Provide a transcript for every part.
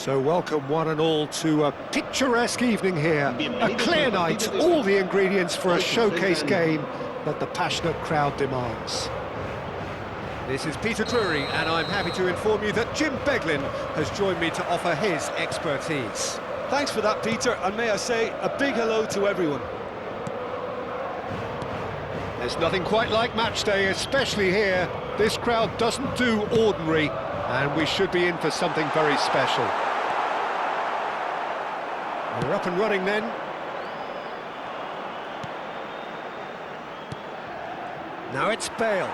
So welcome one and all to a picturesque evening here. A clear night, all the ingredients for a showcase game that the passionate crowd demands. This is Peter Drury, and I'm happy to inform you that Jim Beglin has joined me to offer his expertise. Thanks for that, Peter, and may I say a big hello to everyone. There's nothing quite like match day, especially here. This crowd doesn't do ordinary, and we should be in for something very special. We're up and running then. Now it's Bale.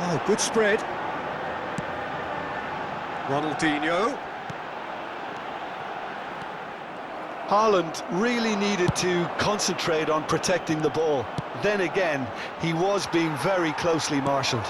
Oh, good spread. Ronaldinho. Haaland really needed to concentrate on protecting the ball. Then again, he was being very closely marshalled.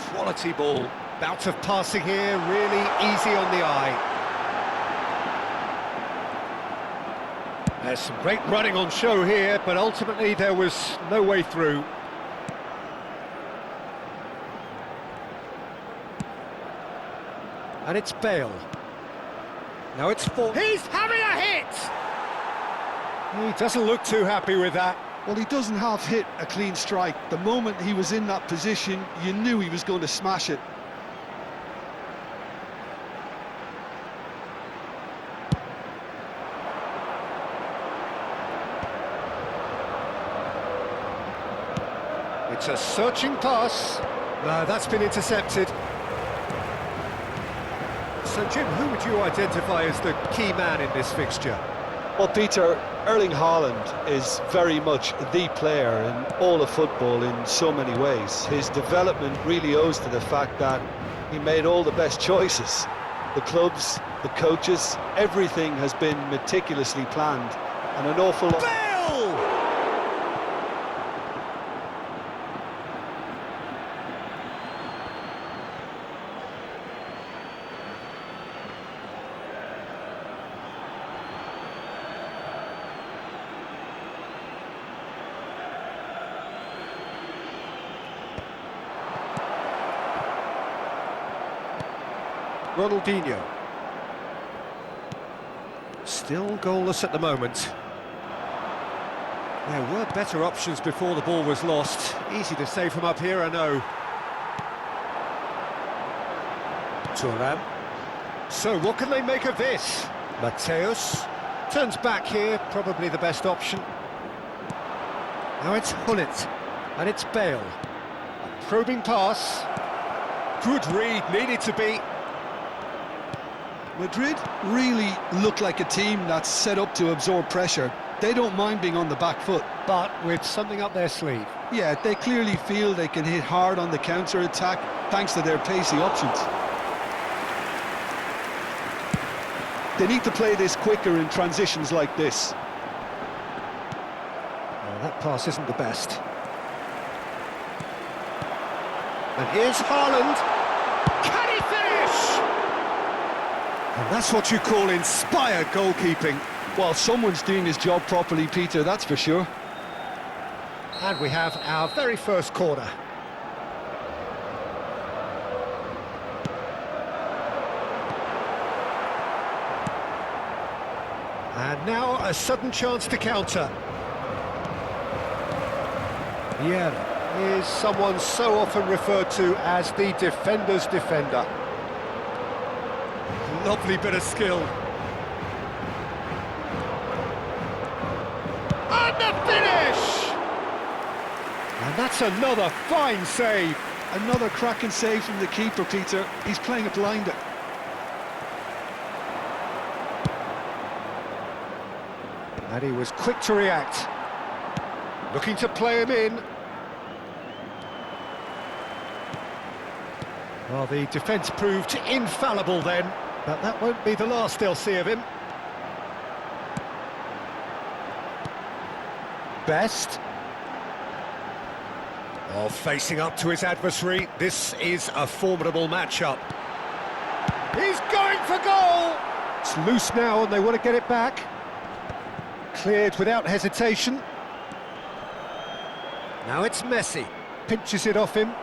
Quality ball. Bout of passing here, really easy on the eye. There's some great running on show here, but ultimately there was no way through. And it's Bale. Now it's for... He's having a hit! He doesn't look too happy with that. Well, he doesn't half hit a clean strike. The moment he was in that position, you knew he was going to smash it. It's a searching pass. No, that's been intercepted. So, Jim, who would you identify as the key man in this fixture? Well, Peter, Erling Haaland is very much the player in all of football in so many ways. His development really owes to the fact that he made all the best choices. The clubs, the coaches, everything has been meticulously planned, and an awful lot... Bale! Ronaldinho. Still goalless at the moment. There were better options before the ball was lost. Easy to say from up here, I know. Thuram. So what can they make of this? Mateus turns back here, probably the best option. Now it's Hullet, and it's Bale. A probing pass. Good read, needed to be. Madrid really look like a team that's set up to absorb pressure. They don't mind being on the back foot. But with something up their sleeve. Yeah, they clearly feel they can hit hard on the counter-attack thanks to their pacey options. They need to play this quicker in transitions like this. Well, that pass isn't the best. And here's Haaland. Can he finish? And that's what you call inspired goalkeeping. Well, someone's doing his job properly, Peter, that's for sure. And we have our very first corner. And now a sudden chance to counter. Vieira is someone so often referred to as the defender's defender. Lovely bit of skill. And the finish! And that's another fine save. Another cracking save from the keeper, Peter. He's playing a blinder. And he was quick to react. Looking to play him in. Well, the defence proved infallible then. But that won't be the last they'll see of him. Best. Oh, facing up to his adversary. This is a formidable matchup. He's going for goal! It's loose now and they want to get it back. Cleared without hesitation. Now it's Messi. Pinches it off him.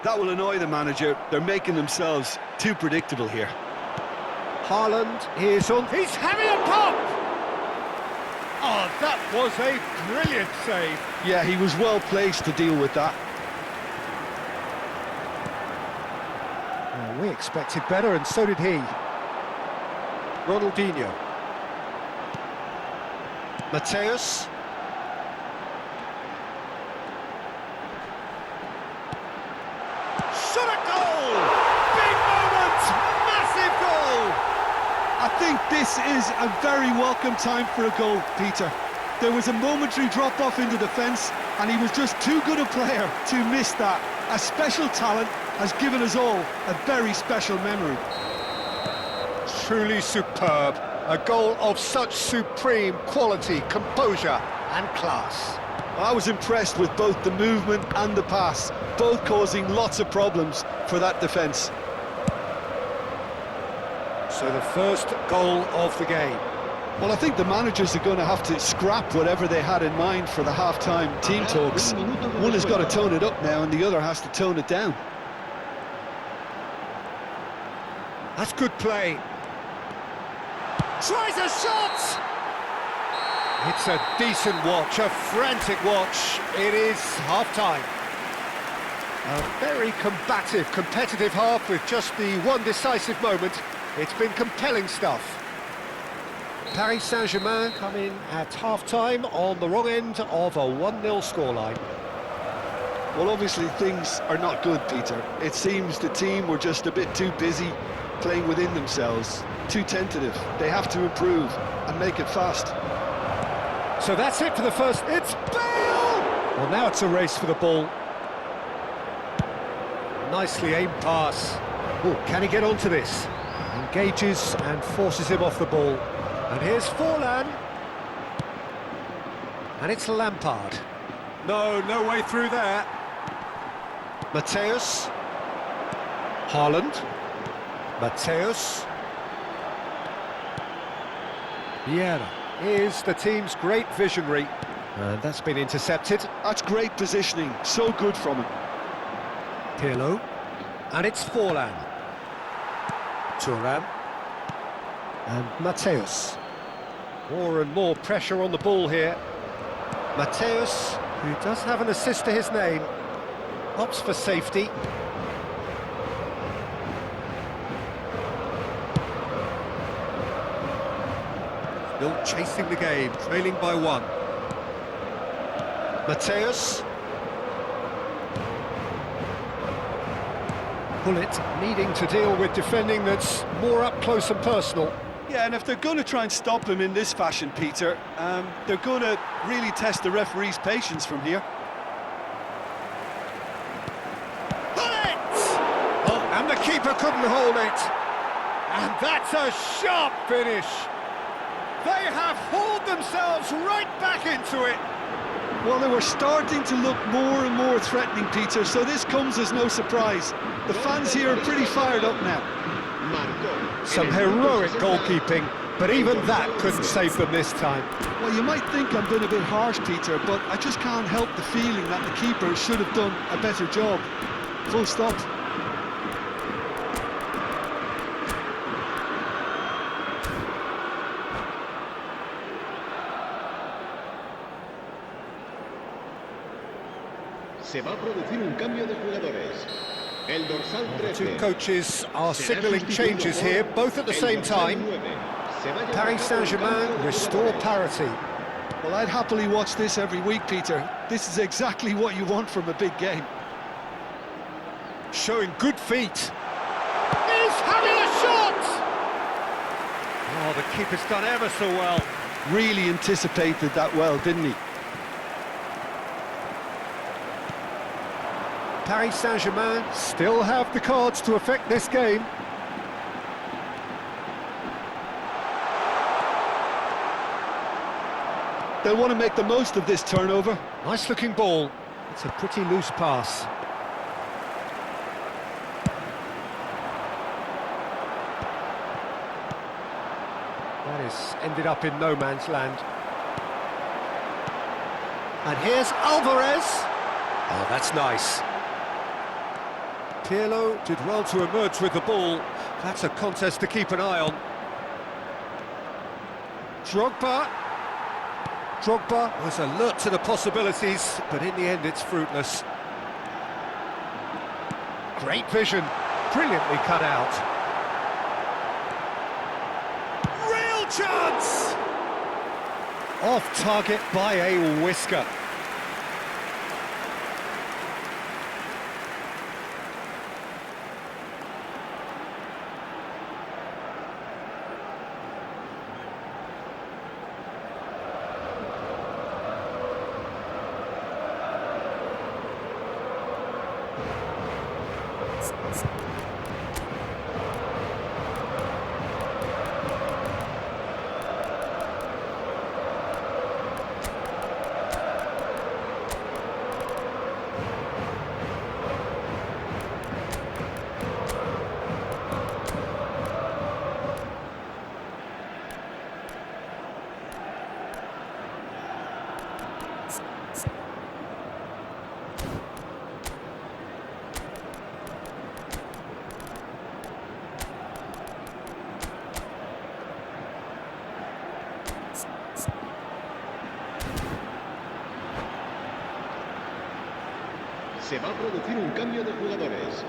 That will annoy the manager. They're making themselves too predictable here. Haaland is on. He's having a pop! Oh, that was a brilliant save. Yeah, he was well placed to deal with that. Well, we expected better, and so did he. Ronaldinho. Mateus. Shot a goal! Big moment! Massive goal! I think this is a very welcome time for a goal, Peter. There was a momentary drop-off into defence, and he was just too good a player to miss that. A special talent has given us all a very special memory. Truly superb. A goal of such supreme quality, composure and class. I was impressed with both the movement and the pass, both causing lots of problems for that defence. So the first goal of the game. Well, I think the managers are going to have to scrap whatever they had in mind for the half-time team talks. One has got to tone it up now and the other has to tone it down. That's good play. Tries a shot! It's a decent watch, a frantic watch. It is half-time. A very combative, competitive half with just the one decisive moment. It's been compelling stuff. Paris Saint-Germain come in at half-time on the wrong end of a 1-0 scoreline. Well, obviously things are not good, Peter. It seems the team were just a bit too busy playing within themselves, too tentative. They have to improve and make it fast. So that's it for the first. It's Bale! Well, now it's a race for the ball. Nicely aimed pass. Oh, can he get onto this? Engages and forces him off the ball. And here's Forlan. And it's Lampard. No way through there. Mateus. Haaland. Mateus. Vieira is the team's great visionary. And that's been intercepted. That's great positioning, so good from him. Pirlo. And it's Forlan. Thuram. And Mateus. More and more pressure on the ball here. Mateus, who does have an assist to his name, opts for safety. Still chasing the game, trailing by 1. Mateus. Bullet needing to deal with defending that's more up close and personal. Yeah, and if they're going to try and stop him in this fashion, Peter, they're going to really test the referee's patience from here. Bullet! Oh, and the keeper couldn't hold it. And that's a sharp finish. They have hauled themselves right back into it. Well, they were starting to look more and more threatening, Peter, so this comes as no surprise. The fans here are pretty fired up now. Some heroic goalkeeping, but even that couldn't save them this time. Well, you might think I'm being a bit harsh, Peter, but I just can't help the feeling that the keeper should have done a better job. Full stop. Se va a producir un cambio de jugadores. El dorsal 13. Two coaches are signalling changes here, both at the same time. Paris Saint-Germain restore parity. Well, I'd happily watch this every week, Peter. This is exactly what you want from a big game. Showing good feet. He's having a shot! Oh, the keeper's done ever so well. Really anticipated that well, didn't he? Paris Saint-Germain still have the cards to affect this game. They'll want to make the most of this turnover. Nice looking ball. It's a pretty loose pass. That has ended up in no man's land. And here's Alvarez. Oh, that's nice. Pirlo did well to emerge with the ball. That's a contest to keep an eye on. Drogba was alert to the possibilities, but in the end it's fruitless. Great vision, brilliantly cut out. Real chance! Off target by a whisker. Se va a producir un cambio de jugadores.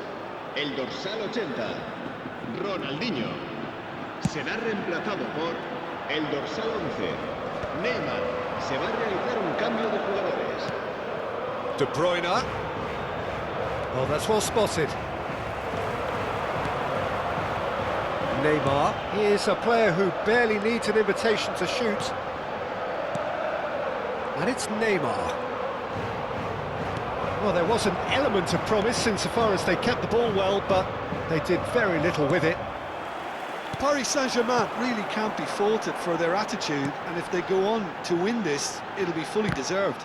El dorsal 80, Ronaldinho, será reemplazado por el dorsal 11, Neymar. Se va a realizar un cambio de jugadores. De Bruyne. Oh, that's well spotted. Neymar. He is a player who barely needs an invitation to shoot. And it's Neymar. Well, there was an element of promise insofar as they kept the ball well, but they did very little with it. Paris Saint-Germain really can't be faulted for their attitude, and if they go on to win this, it'll be fully deserved.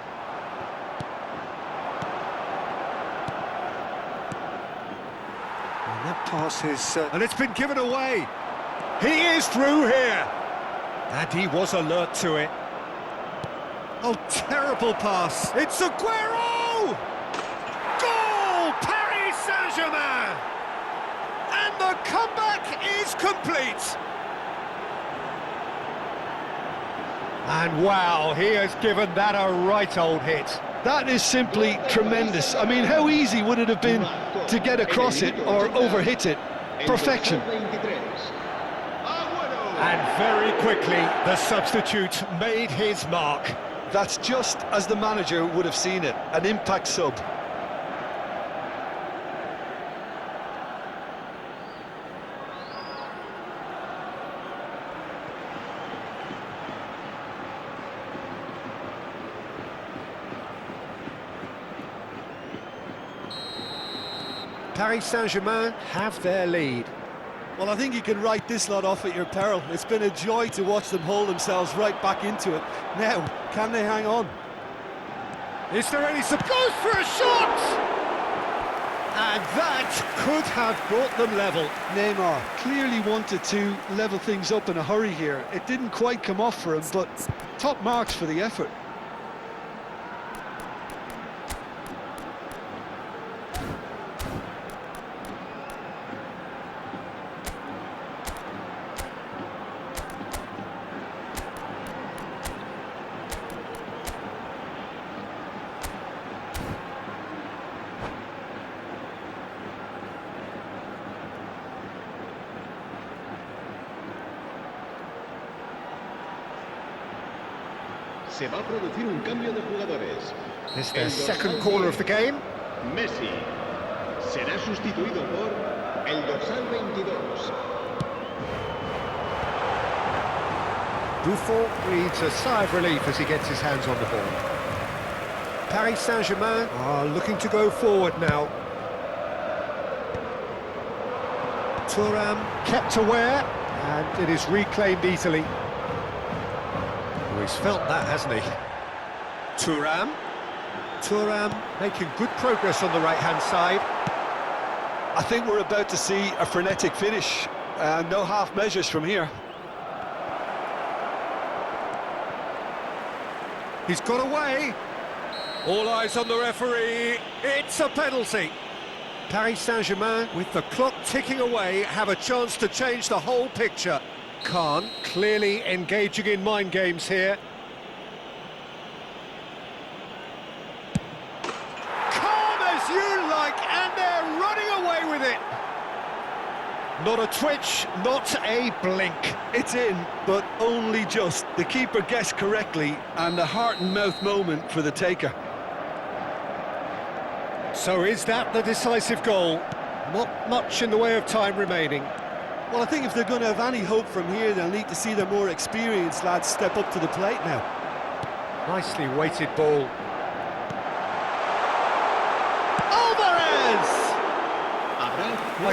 And that pass is... and it's been given away. He is through here. And he was alert to it. Oh, terrible pass. It's Aguero! Goal! Paris Saint-Germain! And the comeback is complete. And wow, he has given that a right old hit. That is simply tremendous. I mean, how easy would it have been to get across it or overhit it? Perfection. And very quickly, the substitute made his mark. That's just as the manager would have seen it, an impact sub. Paris Saint-Germain have their lead. Well, I think you can write this lot off at your peril. It's been a joy to watch them hold themselves right back into it. Now, can they hang on? Is there any support? Goes for a shot! And that could have brought them level. Neymar clearly wanted to level things up in a hurry here. It didn't quite come off for him, but top marks for the effort. Se va a producir un cambio de jugadores. It's their second corner of the game. Messi será sustituido por el dorsal 22. Buffon breathes a sigh of relief as he gets his hands on the ball. Paris Saint-Germain are looking to go forward now. Thuram kept aware, and it is reclaimed easily. Oh, he's felt that, hasn't he? Thuram making good progress on the right-hand side. I think we're about to see a frenetic finish. No half measures from here. He's got away. All eyes on the referee. It's a penalty. Paris Saint-Germain, with the clock ticking away, have a chance to change the whole picture. Khan clearly engaging in mind games here. Calm as you like, and they're running away with it. Not a twitch, not a blink. It's in, but only just. The keeper guessed correctly, and the heart and mouth moment for the taker. So is that the decisive goal? Not much in the way of time remaining. Well, I think if they're going to have any hope from here, they'll need to see their more experienced lads step up to the plate now. Nicely weighted ball. Alvarez!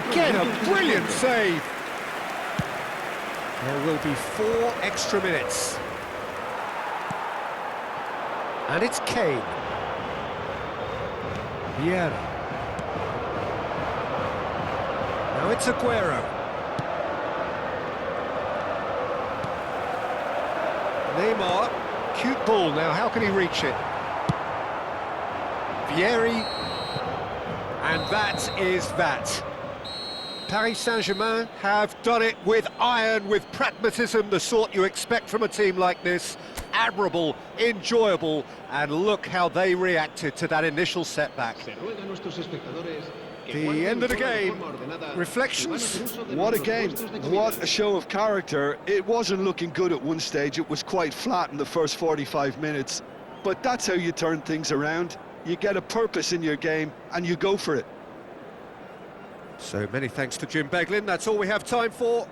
Again, a brilliant save. There will be 4 extra minutes. And it's Kane. Vieira. Now it's Aguero. Neymar. Cute ball now, how can he reach it? Vieri. And that is that. Paris Saint-Germain have done it with iron, with pragmatism, the sort you expect from a team like this. Admirable, enjoyable, and look how they reacted to that initial setback. The end of the game. Reflections? What a game, what a show of character. It wasn't looking good at one stage, it was quite flat in the first 45 minutes. But that's how you turn things around. You get a purpose in your game, and you go for it. So many thanks to Jim Beglin. That's all we have time for.